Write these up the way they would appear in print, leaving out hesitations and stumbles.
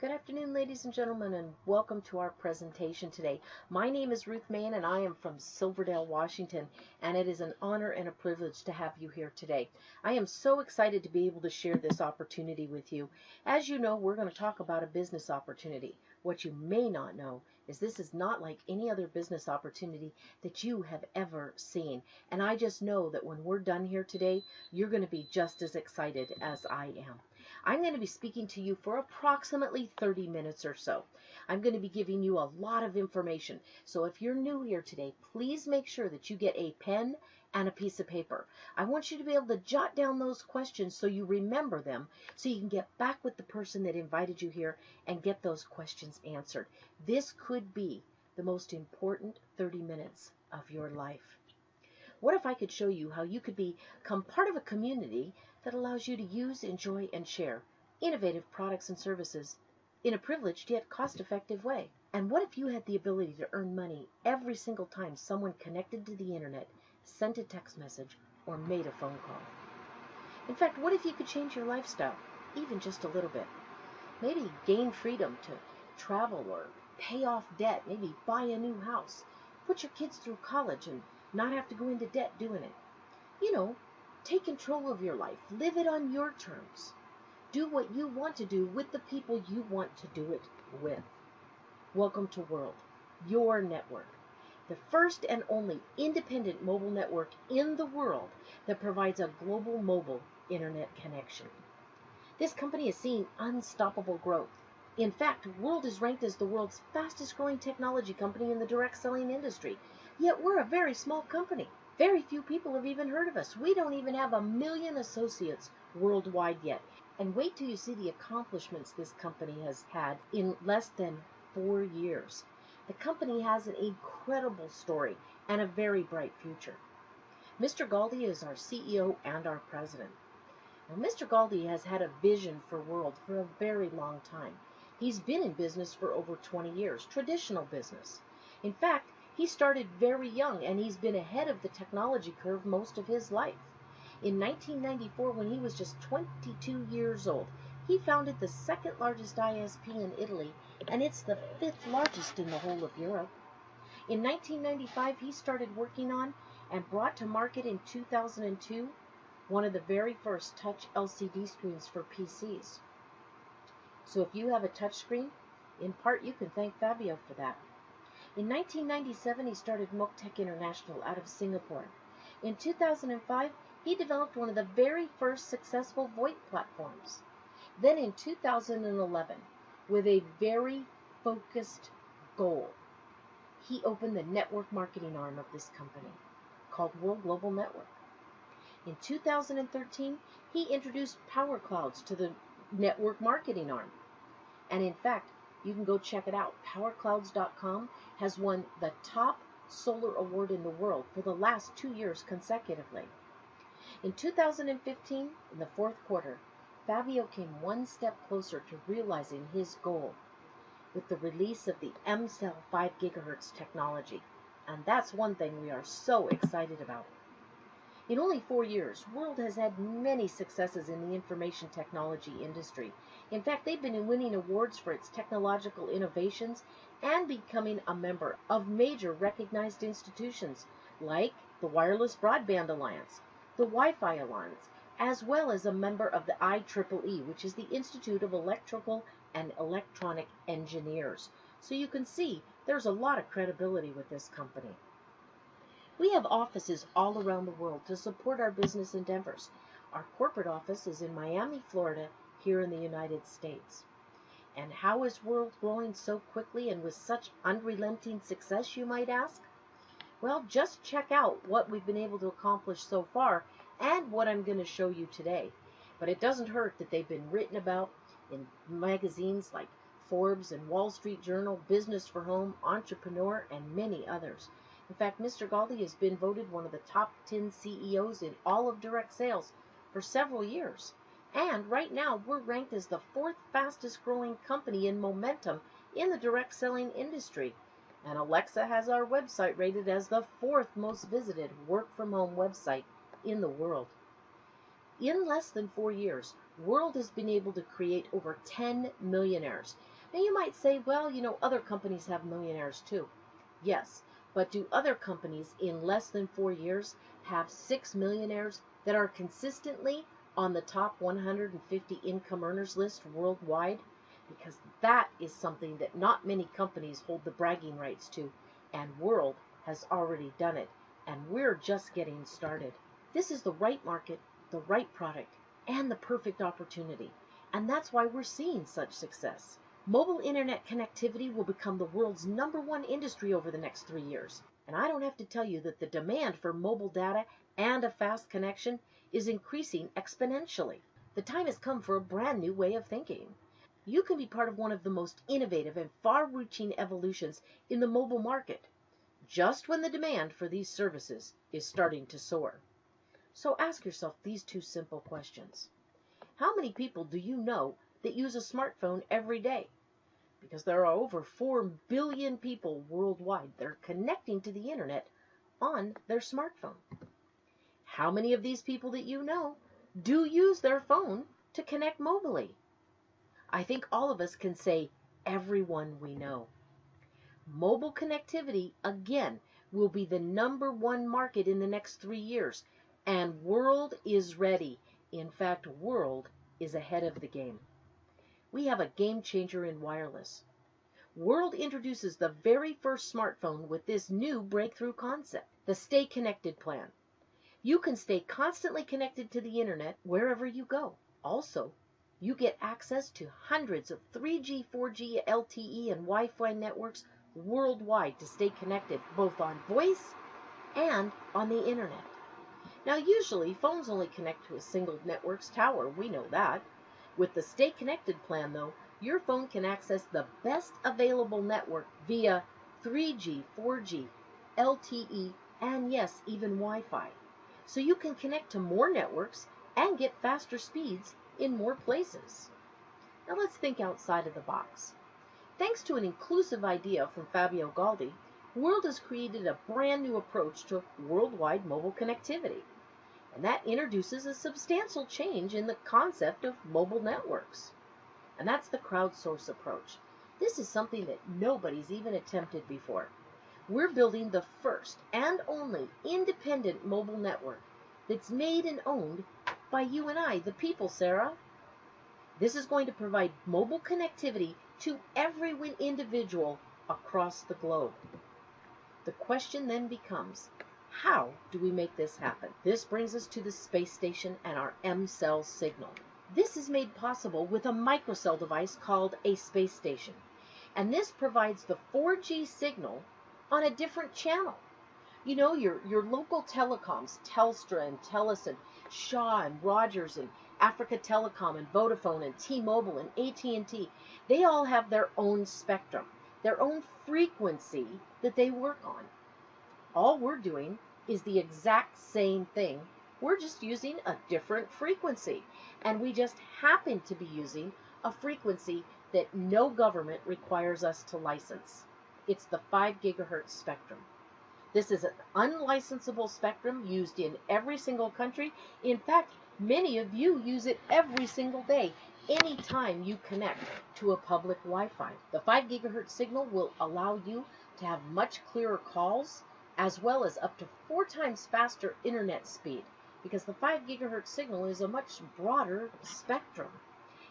Good afternoon, ladies and gentlemen, and welcome to our presentation today. My name is Ruth Main, and I am from Silverdale, Washington, and it is an honor and a privilege to have you here today. I am so excited to be able to share this opportunity with you. As you know, we're going to talk about a business opportunity. What you may not know is this is not like any other business opportunity that you have ever seen. And I just know that when we're done here today, you're going to be just as excited as I am. I'm going to be speaking to you for approximately 30 minutes or so. I'm going to be giving you a lot of information. So if you're new here today, please make sure that you get a pen and a piece of paper. I want you to be able to jot down those questions so you remember them, so you can get back with the person that invited you here and get those questions answered. This could be the most important 30 minutes of your life. What if I could show you how you could become part of a community that allows you to use, enjoy, and share innovative products and services in a privileged yet cost-effective way? And what if you had the ability to earn money every single time someone connected to the internet, sent a text message, or made a phone call? In fact, what if you could change your lifestyle, even just a little bit? Maybe gain freedom to travel or pay off debt, maybe buy a new house, put your kids through college and not have to go into debt doing it. You know, take control of your life. Live it on your terms. Do what you want to do with the people you want to do it with. Welcome to World, your network. The first and only independent mobile network in the world that provides a global mobile internet connection. This company has seen unstoppable growth. In fact, World is ranked as the world's fastest growing technology company in the direct selling industry. Yet we're a very small company. Very few people have even heard of us. We don't even have 1 million associates worldwide yet. And wait till you see the accomplishments this company has had in less than 4 years. The company has an incredible story and a very bright future. Mr. Galdi is our CEO and our president. Now, Mr. Galdi has had a vision for World for a very long time. He's been in business for over 20 years, traditional business. In fact, he started very young, and he's been ahead of the technology curve most of his life. In 1994, when he was just 22 years old, he founded the second largest ISP in Italy, and it's the 5th largest in the whole of Europe. In 1995, he started working on and brought to market in 2002 one of the very first touch LCD screens for PCs. So if you have a touch screen, in part you can thank Fabio for that. In 1997, he started Moktech International out of Singapore. In 2005, he developed one of the very first successful VoIP platforms. Then in 2011, with a very focused goal, he opened the network marketing arm of this company, called World Global Network. In 2013, he introduced Power Clouds to the network marketing arm. And in fact, you can go check it out. PowerClouds.com has won the top solar award in the world for the last 2 years consecutively. In 2015, in the 4th quarter, Fabio came one step closer to realizing his goal with the release of the MCell 5 GHz technology. And that's one thing we are so excited about. In only 4 years, World has had many successes in the information technology industry. In fact, they've been winning awards for its technological innovations and becoming a member of major recognized institutions like the Wireless Broadband Alliance, the Wi-Fi Alliance, as well as a member of the IEEE, which is the Institute of Electrical and Electronic Engineers. So you can see there's a lot of credibility with this company. We have offices all around the world to support our business endeavors. Our corporate office is in Miami, Florida, here in the United States. And how is World growing so quickly and with such unrelenting success, you might ask? Well, just check out what we've been able to accomplish so far and what I'm going to show you today. But it doesn't hurt that they've been written about in magazines like Forbes and Wall Street Journal, Business for Home, Entrepreneur, and many others. In fact, Mr. Galdi has been voted one of the top 10 CEOs in all of direct sales for several years. And right now, we're ranked as the 4th fastest growing company in momentum in the direct selling industry. And Alexa has our website rated as the 4th most visited work from home website in the world. In less than 4 years, World has been able to create over 10 millionaires. Now you might say, well, other companies have millionaires too. Yes, but do other companies in less than 4 years have 6 millionaires that are consistently on the top 150 income earners list worldwide? Because that is something that not many companies hold the bragging rights to, and World has already done it, and we're just getting started. This is the right market, the right product, and the perfect opportunity, and that's why we're seeing such success. Mobile internet connectivity will become the world's #1 industry over the next 3 years, and I don't have to tell you that the demand for mobile data and a fast connection is increasing exponentially. The time has come for a brand new way of thinking. You can be part of one of the most innovative and far-reaching evolutions in the mobile market, just when the demand for these services is starting to soar. So ask yourself these 2 simple questions. How many people do you know that use a smartphone every day? Because there are over 4 billion people worldwide that are connecting to the internet on their smartphone. How many of these people that you know do use their phone to connect mobilely? I think all of us can say everyone we know. Mobile connectivity, again, will be the #1 market in the next 3 years, and World is ready. In fact, World is ahead of the game. We have a game changer in wireless. World introduces the very first smartphone with this new breakthrough concept, the Stay Connected plan. You can stay constantly connected to the internet wherever you go. Also, you get access to hundreds of 3G, 4G, LTE, and Wi-Fi networks worldwide to stay connected both on voice and on the internet. Now, usually phones only connect to a single network's tower. We know that. With the Stay Connected plan, though, your phone can access the best available network via 3G, 4G, LTE, and yes, even Wi-Fi. So you can connect to more networks and get faster speeds in more places. Now let's think outside of the box. Thanks to an inclusive idea from Fabio Galdi, World has created a brand new approach to worldwide mobile connectivity. And that introduces a substantial change in the concept of mobile networks. And that's the crowdsource approach. This is something that nobody's even attempted before. We're building the first and only independent mobile network that's made and owned by you and I, the people, Sarah. This is going to provide mobile connectivity to every individual across the globe. The question then becomes, how do we make this happen? This brings us to the space station and our M-cell signal. This is made possible with a microcell device called a space station. And this provides the 4G signal on a different channel. You know, your local telecoms, Telstra and Telus and Shaw and Rogers and Africa Telecom and Vodafone and T-Mobile and AT&T, they all have their own spectrum, their own frequency that they work on. All we're doing is the exact same thing. We're just using a different frequency. And we just happen to be using a frequency that no government requires us to license. It's the 5 gigahertz spectrum. This is an unlicensable spectrum used in every single country. In fact, many of you use it every single day, anytime you connect to a public Wi-Fi. The 5 gigahertz signal will allow you to have much clearer calls, as well as up to 4 times faster internet speed, because the 5 gigahertz signal is a much broader spectrum.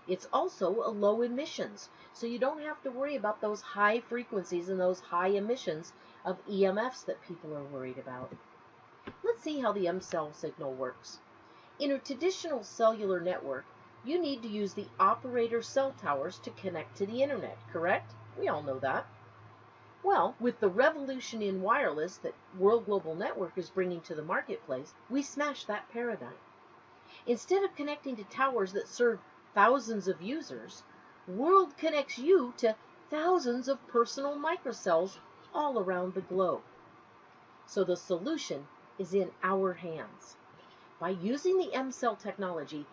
It's also a low emissions, so you don't have to worry about those high frequencies and those high emissions of EMFs that people are worried about. Let's see how the M-cell signal works. In a traditional cellular network, you need to use the operator cell towers to connect to the internet, correct? We all know that. Well, with the revolution in wireless that World Global Network is bringing to the marketplace, we smash that paradigm. Instead of connecting to towers that serve thousands of users, World connects you to thousands of personal microcells all around the globe. So the solution is in our hands. By using the M-cell technology,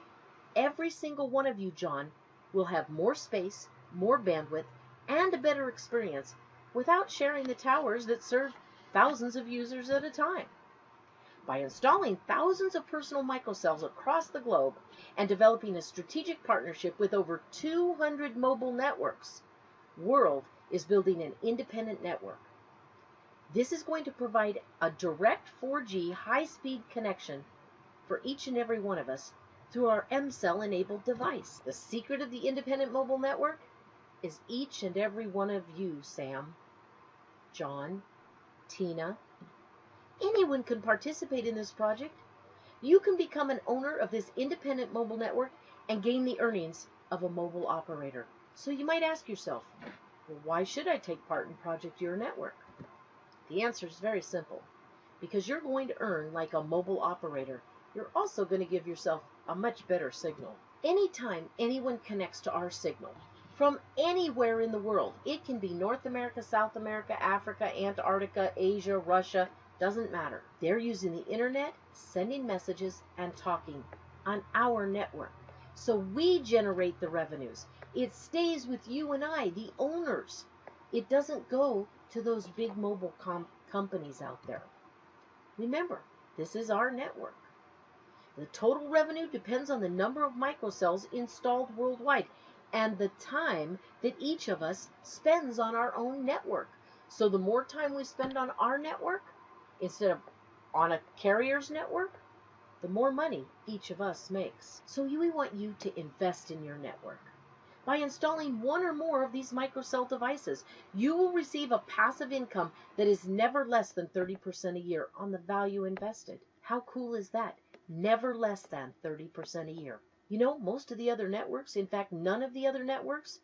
every single one of you, John, will have more space, more bandwidth, and a better experience without sharing the towers that serve thousands of users at a time. By installing thousands of personal microcells across the globe and developing a strategic partnership with over 200 mobile networks, World is building an independent network. This is going to provide a direct 4G high-speed connection for each and every one of us through our M-Cell-enabled device. The secret of the independent mobile network is each and every one of you, Sam, John, Tina. Anyone can participate in this project. You can become an owner of this independent mobile network and gain the earnings of a mobile operator. So you might ask yourself, well, why should I take part in Project Your Network? The answer is very simple. Because you're going to earn like a mobile operator, you're also going to give yourself a much better signal. Anytime anyone connects to our signal, from anywhere in the world, it can be North America, South America, Africa, Antarctica, Asia, Russia, doesn't matter. They're using the internet, sending messages, and talking on our network. So we generate the revenues. It stays with you and I, the owners. It doesn't go to those big mobile companies out there. Remember, this is our network. The total revenue depends on the number of microcells installed worldwide and the time that each of us spends on our own network. So the more time we spend on our network, instead of on a carrier's network, the more money each of us makes. So we want you to invest in your network. By installing one or more of these microcell devices, you will receive a passive income that is never less than 30% a year on the value invested. How cool is that? Never less than 30% a year. You know, most of the other networks, in fact, none of the other networks,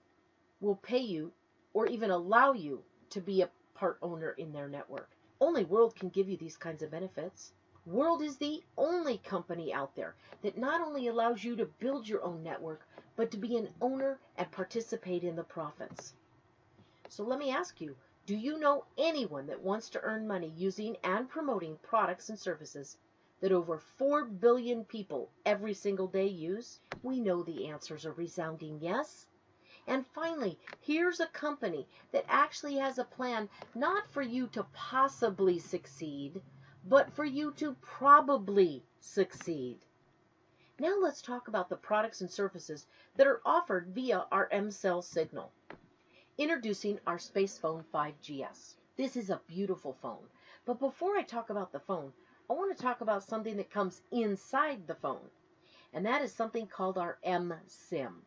will pay you or even allow you to be a part owner in their network. Only World can give you these kinds of benefits. World is the only company out there that not only allows you to build your own network, but to be an owner and participate in the profits. So let me ask you, do you know anyone that wants to earn money using and promoting products and services that over 4 billion people every single day use? We know the answers are resounding yes. And finally, here's a company that actually has a plan not for you to possibly succeed, but for you to probably succeed. Now let's talk about the products and services that are offered via our M-Cell signal. Introducing our Space Phone 5GS. This is a beautiful phone. But before I talk about the phone, I want to talk about something that comes inside the phone. And that is something called our M-SIM.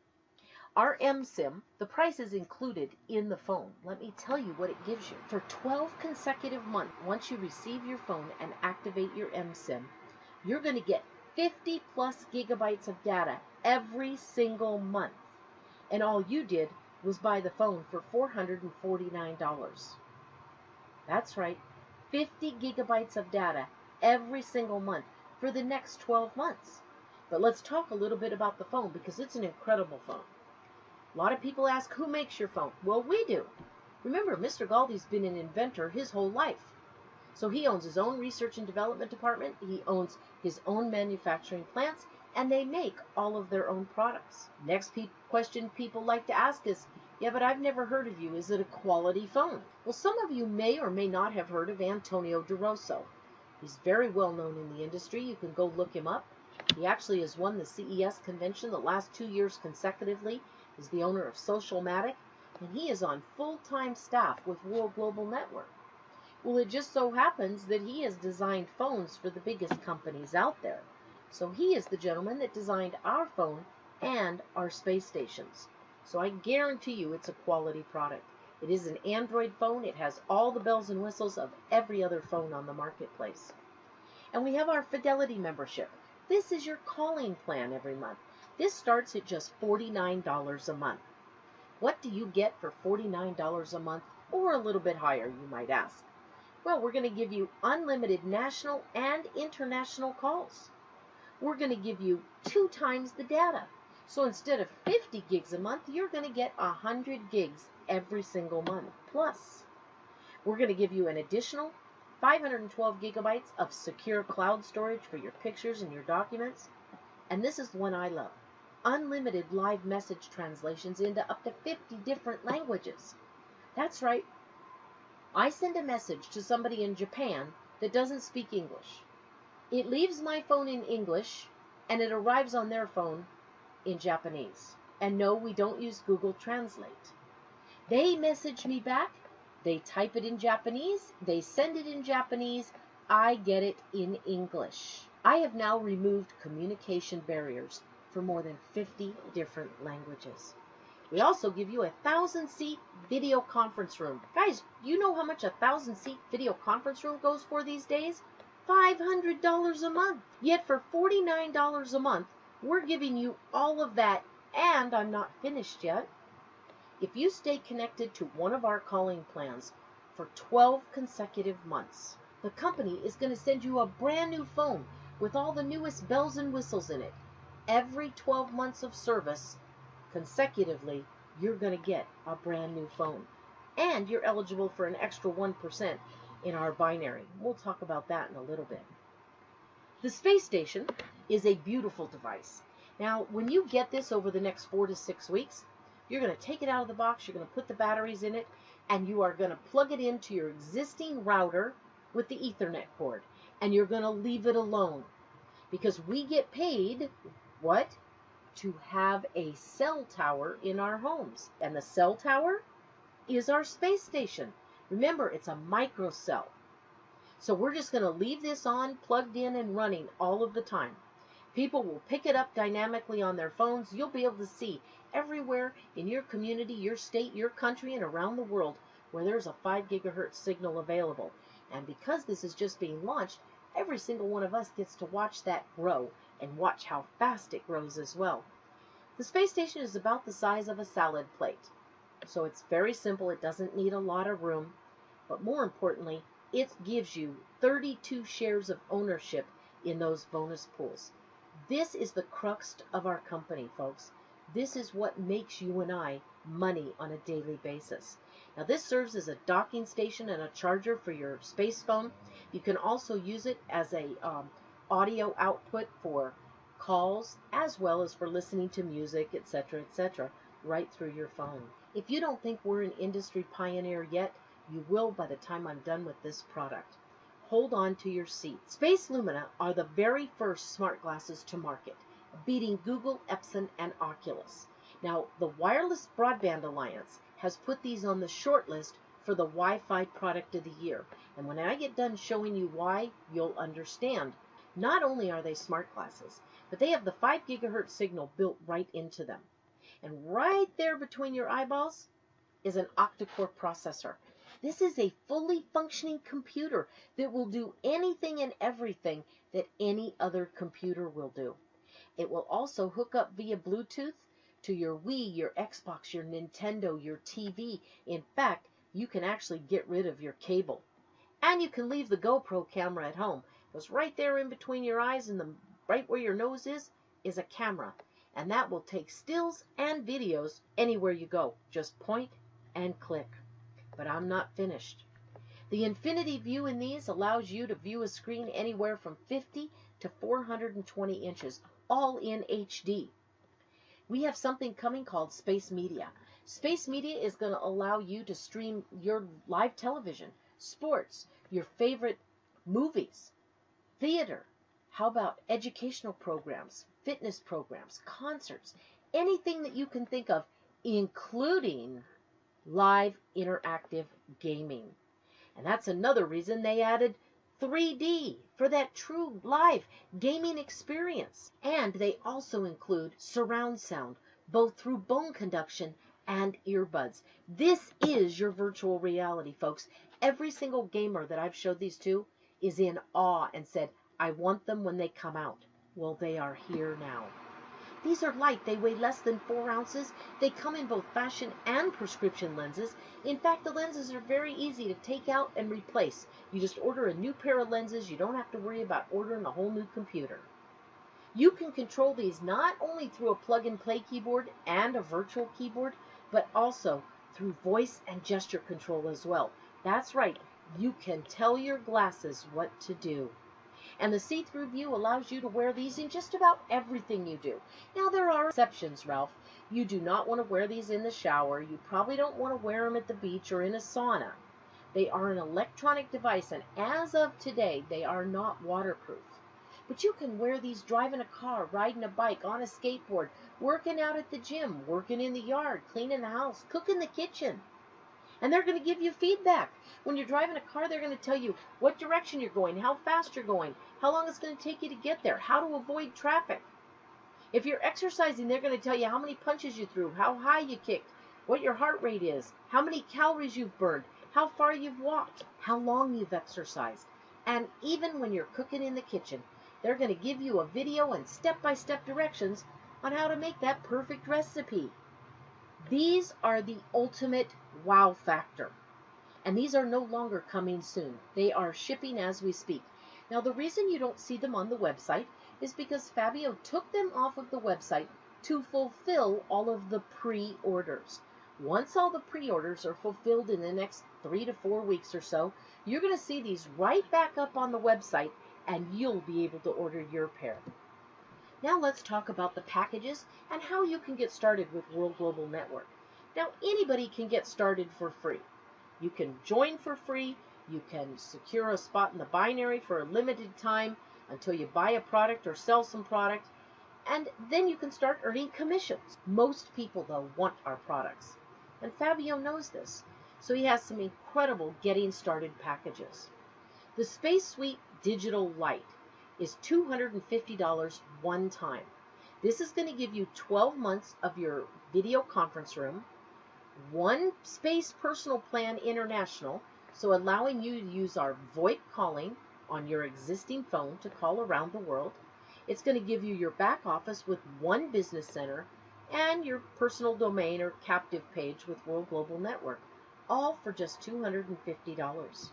Our M-SIM, the price is included in the phone. Let me tell you what it gives you. For 12 consecutive months, once you receive your phone and activate your M-SIM, you're going to get 50 plus gigabytes of data every single month. And all you did was buy the phone for $449. That's right, 50 gigabytes of data every single month for the next 12 months. But let's talk a little bit about the phone because it's an incredible phone. A lot of people ask, who makes your phone? Well, we do. Remember, Mr. Galdi's been an inventor his whole life. So he owns his own research and development department, he owns his own manufacturing plants, and they make all of their own products. Next question people like to ask is, yeah, but I've never heard of you. Is it a quality phone? Well, some of you may or may not have heard of Antonio DeRosso. He's very well known in the industry. You can go look him up. He actually has won the CES convention the last 2 years consecutively. He's the owner of Socialmatic, and he is on full-time staff with World Global Network. Well, it just so happens that he has designed phones for the biggest companies out there. So he is the gentleman that designed our phone and our space stations. So I guarantee you it's a quality product. It is an Android phone. It has all the bells and whistles of every other phone on the marketplace. And we have our Fidelity membership. This is your calling plan every month. This starts at just $49 a month. What do you get for $49 a month, or a little bit higher, you might ask? Well, we're going to give you unlimited national and international calls. We're going to give you 2 times the data. So instead of 50 gigs a month, you're going to get 100 gigs every single month. Plus, we're going to give you an additional 512 gigabytes of secure cloud storage for your pictures and your documents. And this is the one I love. Unlimited live message translations into up to 50 different languages. That's right. I send a message to somebody in Japan that doesn't speak English. It leaves my phone in English, and it arrives on their phone in Japanese. And no, we don't use Google Translate. They message me back, they type it in Japanese, they send it in Japanese, I get it in English. I have now removed communication barriers for more than 50 different languages. We also give you a 1,000-seat video conference room. Guys, you know how much a 1,000-seat video conference room goes for these days? $500 a month. Yet for $49 a month, we're giving you all of that, and I'm not finished yet. If you stay connected to one of our calling plans for 12 consecutive months, the company is going to send you a brand new phone with all the newest bells and whistles in it. Every 12 months of service, consecutively, you're going to get a brand new phone. And you're eligible for an extra 1% in our binary. We'll talk about that in a little bit. The space station is a beautiful device. Now, when you get this over the next 4 to 6 weeks, you're going to take it out of the box, you're going to put the batteries in it, and you are going to plug it into your existing router with the Ethernet cord. And you're going to leave it alone. Because we get paid, what? To have a cell tower in our homes. And the cell tower is our space station. Remember, it's a microcell. So we're just going to leave this on, plugged in and running all of the time. People will pick it up dynamically on their phones. You'll be able to see everywhere in your community, your state, your country, and around the world where there's a 5 gigahertz signal available. And because this is just being launched, every single one of us gets to watch that grow and watch how fast it grows as well. The space station is about the size of a salad plate. So it's very simple. It doesn't need a lot of room. But more importantly, it gives you 32 shares of ownership in those bonus pools. This is the crux of our company, folks. This is what makes you and I money on a daily basis. Now, this serves as a docking station and a charger for your space phone. You can also use it as a audio output for calls, as well as for listening to music, etc., right through your phone. If you don't think we're an industry pioneer yet, you will by the time I'm done with this product. Hold on to your seat. Space Lumina are the very first smart glasses to market, beating Google, Epson, and Oculus. Now, the Wireless Broadband Alliance has put these on the short list for the Wi-Fi Product of the Year. And when I get done showing you why, you'll understand. Not only are they smart glasses, but they have the 5 gigahertz signal built right into them. And right there between your eyeballs is an octa-core processor. This is a fully functioning computer that will do anything and everything that any other computer will do. It will also hook up via Bluetooth to your Wii, your Xbox, your Nintendo, your TV. In fact, you can actually get rid of your cable. And you can leave the GoPro camera at home, because right there in between your eyes and right where your nose is a camera. And that will take stills and videos anywhere you go. Just point and click. But I'm not finished. The Infinity View in these allows you to view a screen anywhere from 50 to 420 inches, all in HD. We have something coming called Space Media. Space Media is going to allow you to stream your live television, sports, your favorite movies, theater. How about educational programs, fitness programs, concerts, anything that you can think of, including live interactive gaming. And that's another reason they added 3D for that true live gaming experience. And they also include surround sound, both through bone conduction and earbuds. This is your virtual reality, folks. Every single gamer that I've showed these to is in awe and said, I want them when they come out. Well, they are here now. These are light. They weigh less than 4 ounces. They come in both fashion and prescription lenses. In fact, the lenses are very easy to take out and replace. You just order a new pair of lenses. You don't have to worry about ordering a whole new computer. You can control these not only through a plug-and-play keyboard and a virtual keyboard, but also through voice and gesture control as well. That's right. You can tell your glasses what to do. And the see-through view allows you to wear these in just about everything you do. Now, there are exceptions, Ralph. You do not want to wear these in the shower. You probably don't want to wear them at the beach or in a sauna. They are an electronic device, and as of today, they are not waterproof. But you can wear these driving a car, riding a bike, on a skateboard, working out at the gym, working in the yard, cleaning the house, cooking the kitchen. And they're going to give you feedback. When you're driving a car, they're going to tell you what direction you're going, how fast you're going, how long it's going to take you to get there, how to avoid traffic. If you're exercising, they're going to tell you how many punches you threw, how high you kicked, what your heart rate is, how many calories you've burned, how far you've walked, how long you've exercised. And even when you're cooking in the kitchen, they're going to give you a video and step-by-step directions on how to make that perfect recipe. These are the ultimate wow factor. And these are no longer coming soon. They are shipping as we speak. Now, the reason you don't see them on the website is because Fabio took them off of the website to fulfill all of the pre-orders. Once all the pre-orders are fulfilled in the next 3 to 4 weeks or so, you're going to see these right back up on the website, and you'll be able to order your pair. Now let's talk about the packages and how you can get started with World Global Network. Now, anybody can get started for free. You can join for free. You can secure a spot in the binary for a limited time until you buy a product or sell some product, and then you can start earning commissions. Most people, though, want our products, and Fabio knows this, so he has some incredible getting started packages. The Space Suite Digital Lite is $250 one time. This is going to give you 12 months of your video conference room, one Space Personal Plan International, so allowing you to use our VoIP calling on your existing phone to call around the world. It's going to give you your back office with one business center and your personal domain or captive page with World Global Network, all for just $250.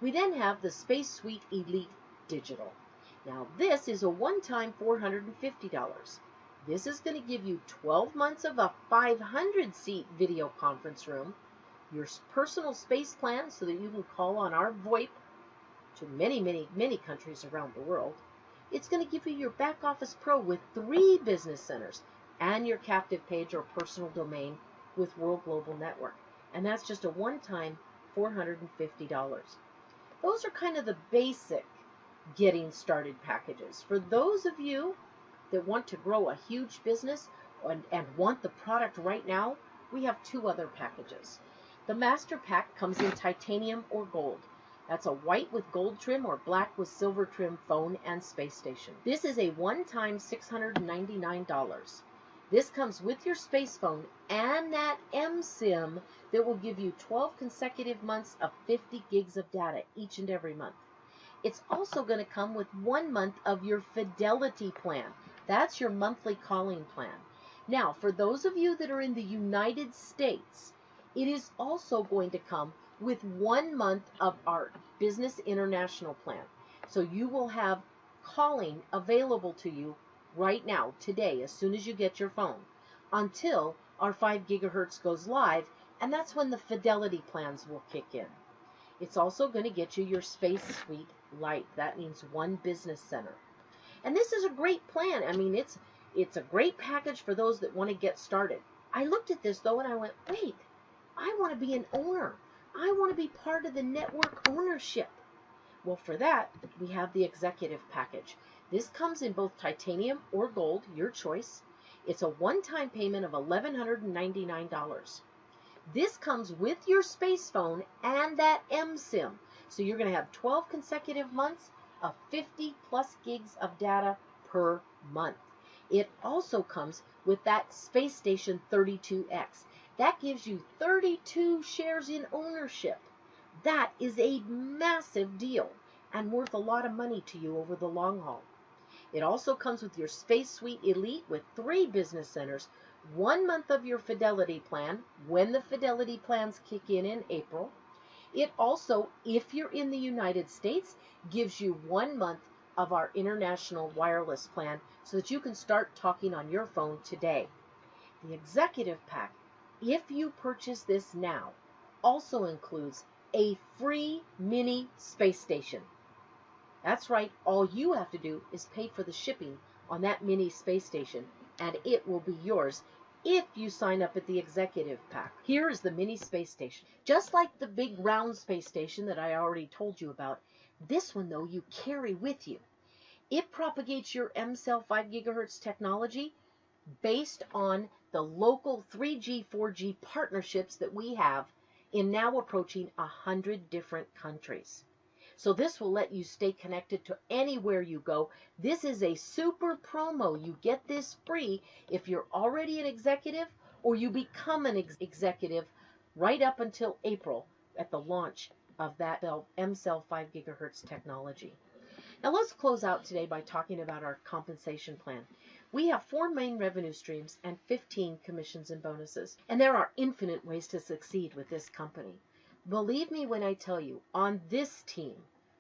We then have the Space Suite Elite Digital. Now, this is a one-time $450. This is going to give you 12 months of a 500-seat video conference room, your personal space plan so that you can call on our VoIP to many countries around the world. It's going to give you your back office pro with 3 business centers and your captive page or personal domain with World Global Network. And that's just a one-time $450. Those are kind of the basic getting started packages. For those of you that want to grow a huge business and want the product right now, we have 2 other packages. The Master Pack comes in titanium or gold. That's a white with gold trim or black with silver trim phone and space station. This is a one-time $699. This comes with your space phone and that eSIM that will give you 12 consecutive months of 50 gigs of data each and every month. It's also going to come with 1 month of your Fidelity plan. That's your monthly calling plan. Now, for those of you that are in the United States, it is also going to come with 1 month of our Business International plan. So you will have calling available to you right now, today, as soon as you get your phone, until our 5 gigahertz goes live, and that's when the Fidelity plans will kick in. It's also going to get you your Space Suite Lite. That means 1 business center. And this is a great plan. I mean, it's a great package for those that want to get started. I looked at this, though, and I went, wait, I want to be an owner. I want to be part of the network ownership. Well, for that, we have the executive package. This comes in both titanium or gold, your choice. It's a one-time payment of $1,199. This comes with your space phone and that eSIM. So you're going to have 12 consecutive months of 50 plus gigs of data per month. It also comes with that Space Station 32X. That gives you 32 shares in ownership. That is a massive deal and worth a lot of money to you over the long haul. It also comes with your Space Suite Elite with 3 business centers, 1 month of your Fidelity plan when the Fidelity plans kick in April. It also, if you're in the United States, gives you 1 month of our international wireless plan so that you can start talking on your phone today. The executive pack, if you purchase this now, also includes a free mini space station. That's right, all you have to do is pay for the shipping on that mini space station, and it will be yours if you sign up at the executive pack. Here is the mini space station. Just like the big round space station that I already told you about, this one, though, you carry with you. It propagates your M-cell 5 gigahertz technology based on the local 3G, 4G partnerships that we have in now approaching 100 different countries. So this will let you stay connected to anywhere you go. This is a super promo. You get this free if you're already an executive or you become an executive right up until April at the launch of that M-cell 5 gigahertz technology. Now let's close out today by talking about our compensation plan. We have 4 main revenue streams and 15 commissions and bonuses. And there are infinite ways to succeed with this company. Believe me when I tell you, on this team,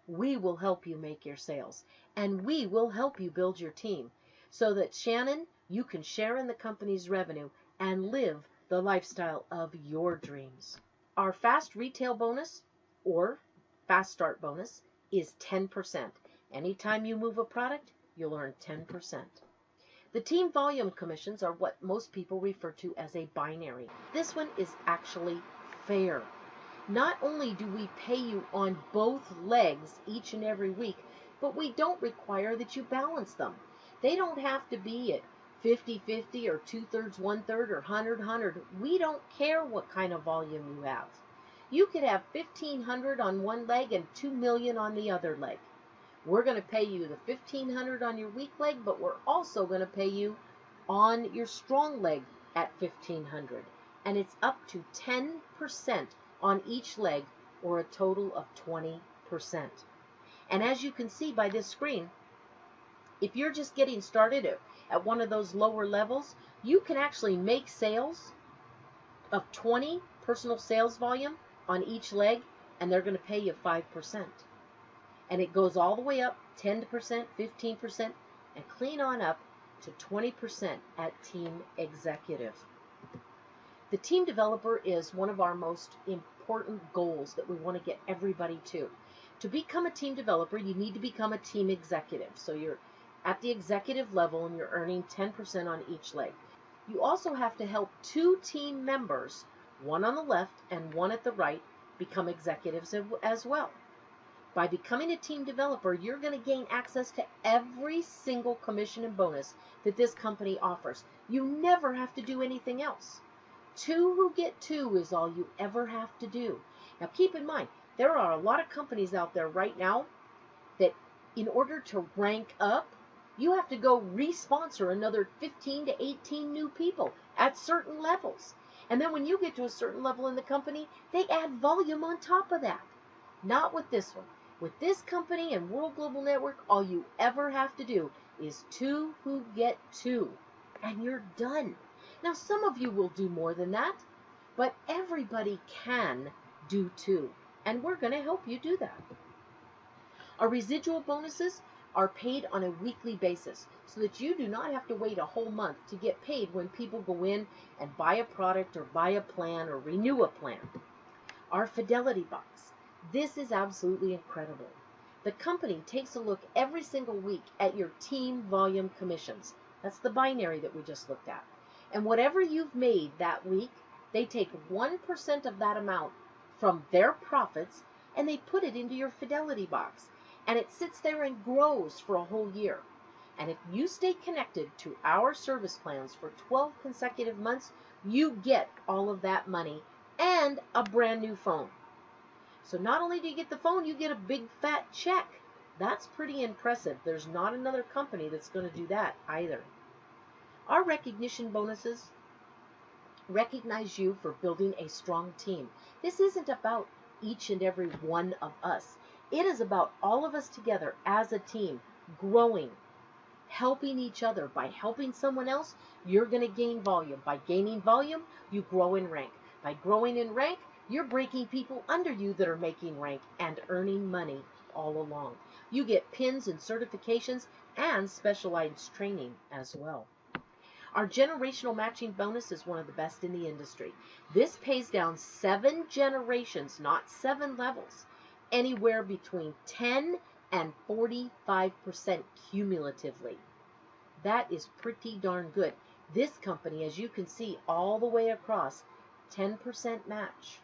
we will help you make your sales. And we will help you build your team so that, Shannon, you can share in the company's revenue and live the lifestyle of your dreams. Our fast retail bonus, or fast start bonus, is 10%. Anytime you move a product, you'll earn 10%. The team volume commissions are what most people refer to as a binary. This one is actually fair. Not only do we pay you on both legs each and every week, but we don't require that you balance them. They don't have to be at 50-50 or 2/3, 1/3 or 100-100. We don't care what kind of volume you have. You could have 1,500 on one leg and 2 million on the other leg. We're going to pay you the 1,500 on your weak leg, but we're also going to pay you on your strong leg at 1,500. And it's up to 10% on each leg, or a total of 20%. And as you can see by this screen, if you're just getting started at one of those lower levels, you can actually make sales of 20 personal sales volume on each leg, and they're going to pay you 5%. And it goes all the way up 10%, 15%, and clean on up to 20% at Team Executive. The Team Developer is one of our most important goals that we want to get everybody to. To become a Team Developer, you need to become a Team Executive. So you're at the executive level and you're earning 10% on each leg. You also have to help 2 team members, one on the left and one at the right, become executives as well. By becoming a team developer, you're going to gain access to every single commission and bonus that this company offers. You never have to do anything else. 2 who get 2 is all you ever have to do. Now keep in mind, there are a lot of companies out there right now that in order to rank up, you have to go re-sponsor another 15 to 18 new people at certain levels. And then when you get to a certain level in the company, they add volume on top of that. Not with this one. With this company and World Global Network, all you ever have to do is 2 who get 2, and you're done. Now, some of you will do more than that, but everybody can do 2, and we're going to help you do that. Our residual bonuses are paid on a weekly basis so that you do not have to wait a whole month to get paid when people go in and buy a product or buy a plan or renew a plan. Our fidelity box. This is absolutely incredible. The company takes a look every single week at your team volume commissions. That's the binary that we just looked at. And whatever you've made that week, they take 1% of that amount from their profits and they put it into your fidelity box. And it sits there and grows for a whole year. And if you stay connected to our service plans for 12 consecutive months, you get all of that money and a brand new phone. So not only do you get the phone, you get a big fat check. That's pretty impressive. There's not another company that's going to do that either. Our recognition bonuses recognize you for building a strong team. This isn't about each and every one of us. It is about all of us together as a team, growing, helping each other. By helping someone else, you're going to gain volume. By gaining volume, you grow in rank. By growing in rank, you're breaking people under you that are making rank and earning money all along. You get pins and certifications and specialized training as well. Our generational matching bonus is one of the best in the industry. This pays down 7 generations, not 7 levels, anywhere between 10 and 45% cumulatively. That is pretty darn good. This company, as you can see all the way across, 10% match.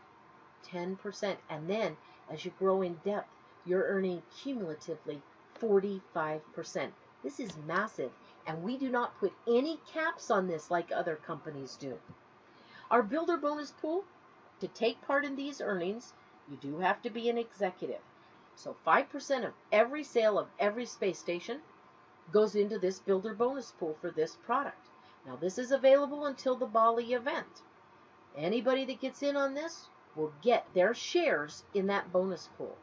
10%. And then as you grow in depth, you're earning cumulatively 45%. This is massive, and we do not put any caps on this like other companies do. Our builder bonus pool, to take part in these earnings, you do have to be an executive. So 5% of every sale of every space station goes into this builder bonus pool for this product. Now this is available until the Bali event. Anybody that gets in on this will get their shares in that bonus pool.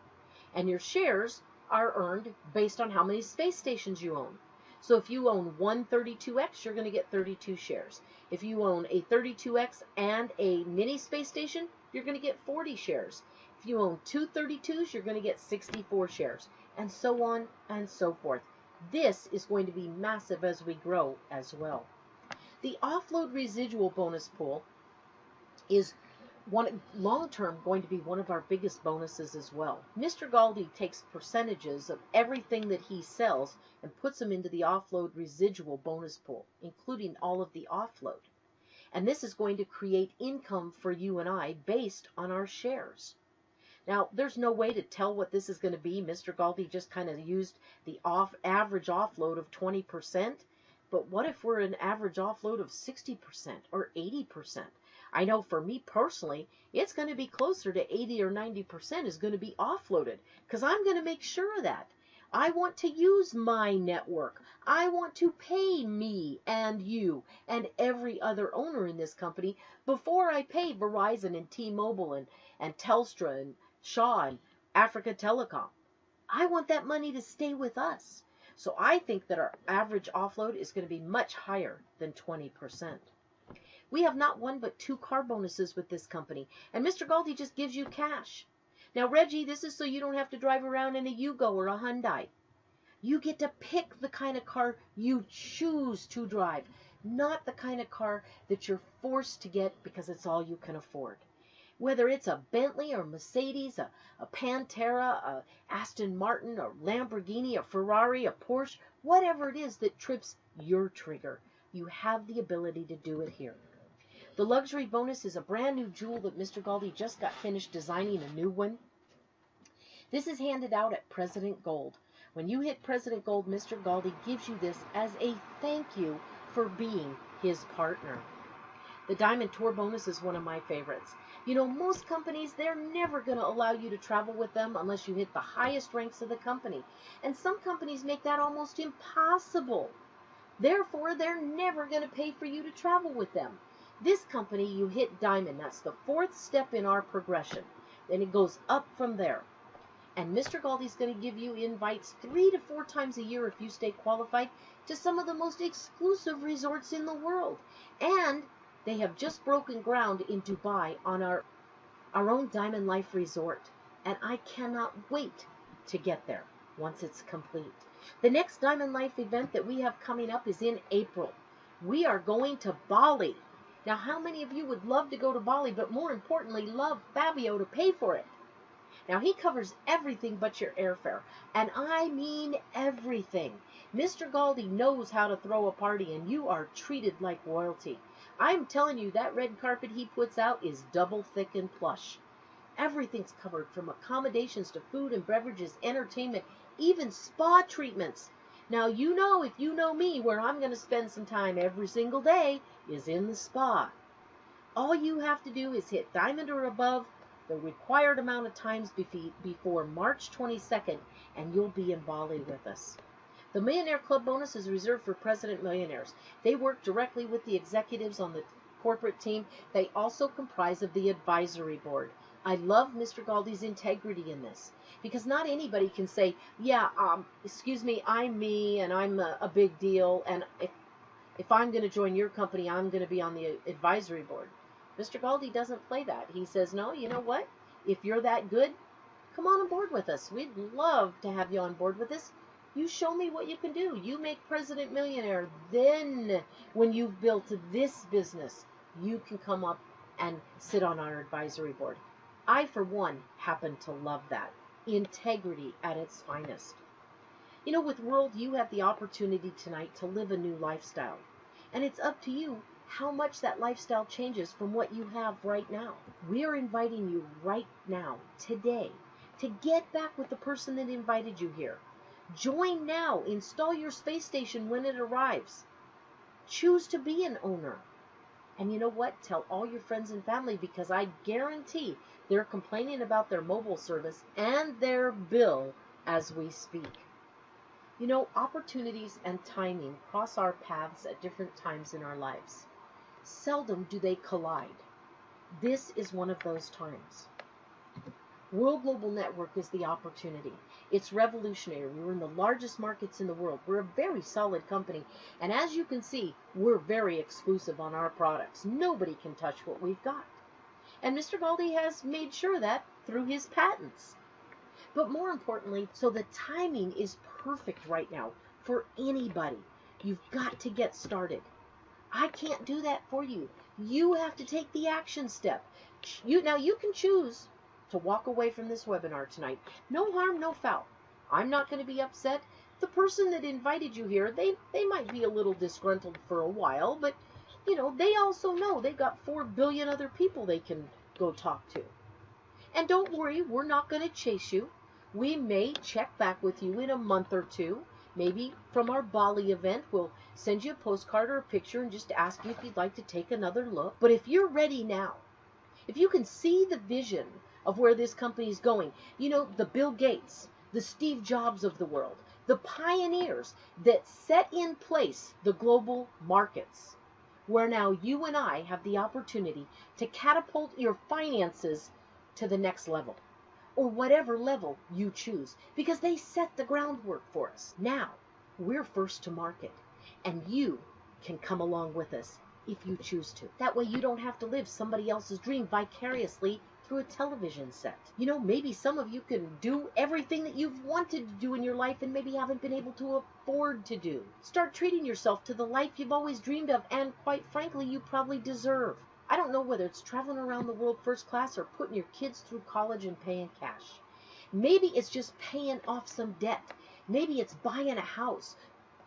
And your shares are earned based on how many space stations you own. So if you own one 32X, you're going to get 32 shares. If you own a 32X and a mini space station, you're going to get 40 shares. If you own two 32s, you're going to get 64 shares, and so on and so forth. This is going to be massive as we grow as well. The offload residual bonus pool is long-term going to be one of our biggest bonuses as well. Mr. Galdi takes percentages of everything that he sells and puts them into the offload residual bonus pool, including all of the offload. And this is going to create income for you and I based on our shares. Now, there's no way to tell what this is going to be. Mr. Galdi just kind of used the average offload of 20%. But what if we're an average offload of 60% or 80%? I know for me personally, it's going to be closer to 80 or 90% is going to be offloaded, because I'm going to make sure of that. I want to use my network. I want to pay me and you and every other owner in this company before I pay Verizon and T-Mobile and Telstra and Shaw and Africa Telecom. I want that money to stay with us. So I think that our average offload is going to be much higher than 20%. We have not one but 2 car bonuses with this company, and Mr. Galdi just gives you cash. Now, Reggie, this is so you don't have to drive around in a Yugo or a Hyundai. You get to pick the kind of car you choose to drive, not the kind of car that you're forced to get because it's all you can afford. Whether it's a Bentley or Mercedes, a Pantera, a Aston Martin, a Lamborghini, a Ferrari, a Porsche, whatever it is that trips your trigger, you have the ability to do it here. The luxury bonus is a brand new jewel that Mr. Galdi just got finished designing a new one. This is handed out at President Gold. When you hit President Gold, Mr. Galdi gives you this as a thank you for being his partner. The Diamond Tour bonus is one of my favorites. You know, most companies, they're never going to allow you to travel with them unless you hit the highest ranks of the company. And some companies make that almost impossible. Therefore, they're never going to pay for you to travel with them. This company, you hit Diamond. That's the 4th step in our progression. Then it goes up from there. And Mr. Galdi's going to give you invites 3 to 4 times a year if you stay qualified to some of the most exclusive resorts in the world. And they have just broken ground in Dubai on our own Diamond Life Resort. And I cannot wait to get there once it's complete. The next Diamond Life event that we have coming up is in April. We are going to Bali. Now, how many of you would love to go to Bali, but more importantly, love Fabio to pay for it? Now, he covers everything but your airfare, and I mean everything. Mr. Galdi knows how to throw a party, and you are treated like royalty. I'm telling you, that red carpet he puts out is double thick and plush. Everything's covered, from accommodations to food and beverages, entertainment, even spa treatments. Now, you know, if you know me, where I'm going to spend some time every single day is in the spa. All you have to do is hit Diamond or above the required amount of times before March 22nd, and you'll be in Bali with us. The Millionaire Club bonus is reserved for President Millionaires. They work directly with the executives on the corporate team. They also comprise of the advisory board. I love Mr. Galdi's integrity in this, because not anybody can say, yeah, excuse me, I'm me, and I'm a big deal, and if I'm going to join your company, I'm going to be on the advisory board. Mr. Galdi doesn't play that. He says, no, you know what? If you're that good, come on board with us. We'd love to have you on board with us. You show me what you can do. You make President Millionaire. Then, when you've built this business, you can come up and sit on our advisory board. I, for one, happen to love that. Integrity at its finest. You know, with World, you have the opportunity tonight to live a new lifestyle. And it's up to you how much that lifestyle changes from what you have right now. We are inviting you right now, today, to get back with the person that invited you here. Join now. Install your space station when it arrives. Choose to be an owner. And you know what? Tell all your friends and family, because I guarantee they're complaining about their mobile service and their bill as we speak. You know, opportunities and timing cross our paths at different times in our lives. Seldom do they collide. This is one of those times. World Global Network is the opportunity. It's revolutionary. We're in the largest markets in the world. We're a very solid company. And as you can see, we're very exclusive on our products. Nobody can touch what we've got. And Mr. Baldi has made sure that through his patents. But more importantly, so the timing is perfect right now for anybody. You've got to get started. I can't do that for you. You have to take the action step. Now you can choose to walk away from this webinar tonight. No harm, no foul. I'm not going to be upset. The person that invited you here, they might be a little disgruntled for a while, but you know, they also know they've got 4 billion other people they can go talk to. And don't worry, we're not going to chase you. We may check back with you in a month or two. Maybe from our Bali event, we'll send you a postcard or a picture and just ask you if you'd like to take another look. But if you're ready now, if you can see the vision of where this company is going, you know, the Bill Gates, the Steve Jobs of the world, the pioneers that set in place the global markets, where now you and I have the opportunity to catapult your finances to the next level, or whatever level you choose, because they set the groundwork for us. Now, we're first to market, and you can come along with us if you choose to. That way you don't have to live somebody else's dream vicariously through a television set. You know, maybe some of you can do everything that you've wanted to do in your life and maybe haven't been able to afford to do. Start treating yourself to the life you've always dreamed of and, quite frankly, you probably deserve. I don't know whether it's traveling around the world first class or putting your kids through college and paying cash. Maybe it's just paying off some debt. Maybe it's buying a house.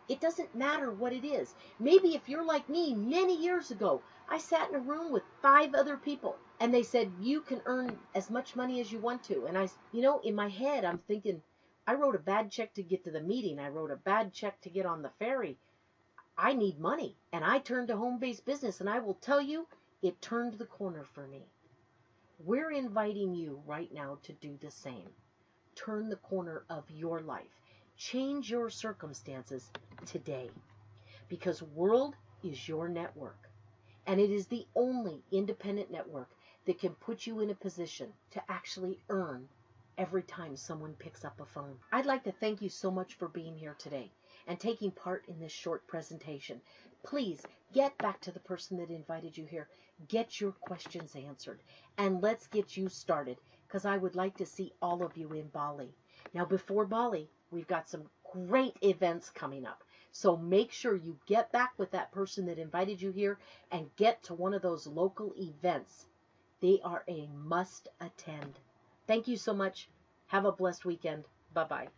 It doesn't matter what it is. Maybe if you're like me, many years ago, I sat in a room with 5 other people and they said, you can earn as much money as you want to. And in my head, I'm thinking, I wrote a bad check to get to the meeting. I wrote a bad check to get on the ferry. I need money. And I turned to home-based business, and I will tell you, it turned the corner for me. We're inviting you right now to do the same. Turn the corner of your life. Change your circumstances today, because World is your network, and it is the only independent network that can put you in a position to actually earn every time someone picks up a phone. I'd like to thank you so much for being here today and taking part in this short presentation. Please get back to the person that invited you here. Get your questions answered, and let's get you started, because I would like to see all of you in Bali. Now, before Bali, we've got some great events coming up. So make sure you get back with that person that invited you here and get to one of those local events. They are a must attend. Thank you so much. Have a blessed weekend. Bye-bye.